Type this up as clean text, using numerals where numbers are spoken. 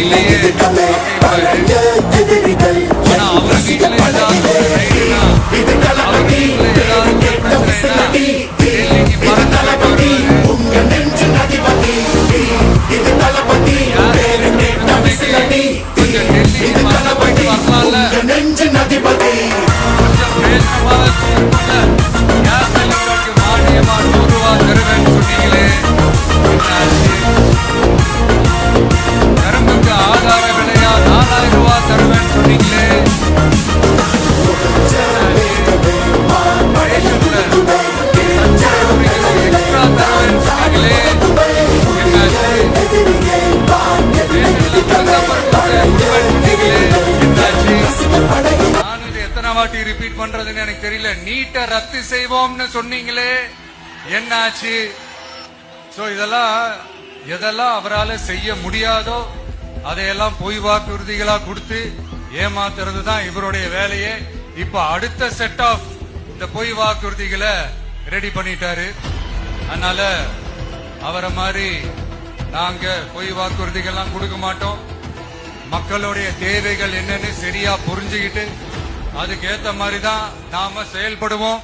இல்லையே ஆனா அவர் வீட்டுல ஏதாவது ஒரு ரைடுனா அவர் வீட்டுல ஏதாவது ஒரு பிரச்சனைனா டெல்லிக்கு பறந்து கொஞ்சம் டெல்லிக்கு பறந்து போயிட்டு வரலாம்ல கொஞ்சம் பேசமாக கேஸ் சிலிண்டருக்கு மானியமா ₹100 தருவேன்னு சொன்னீங்களே கரும்புக்கு ஆதார விலையா ₹4000 தருவேன்னு சொன்னீங்களே எக்ஸ்ட்ரா தருவேன்னு சொன்னீங்களே நான் இது எத்தனை வாட்டி ரிப்பீட் பண்றதுன்னு எனக்கு தெரியல. நீட்டை ரத்து செய்வோம்னு சொன்னீங்களே என்னாச்சு? சோ எதெல்லாம் அவரால் செய்ய முடியாதோ அதையெல்லாம் பொய் வாக்குறுதிகளா கொடுத்து ஏமாத்துறது தான் இவருடைய வேலையே. இப்ப அடுத்த செட் ஆஃப் இந்த பொய் வாக்குறுதிகளை ரெடி பண்ணிட்டாரு. அதனால அவரை மாதிரி நாங்க பொய் வாக்குறுதிகள்லாம் கொடுக்க மாட்டோம். மக்களுடைய தேவைகள் என்னன்னு சரியா புரிஞ்சுக்கிட்டு அதுக்கேத்த மாதிரி தான் நாம செயல்படுவோம்.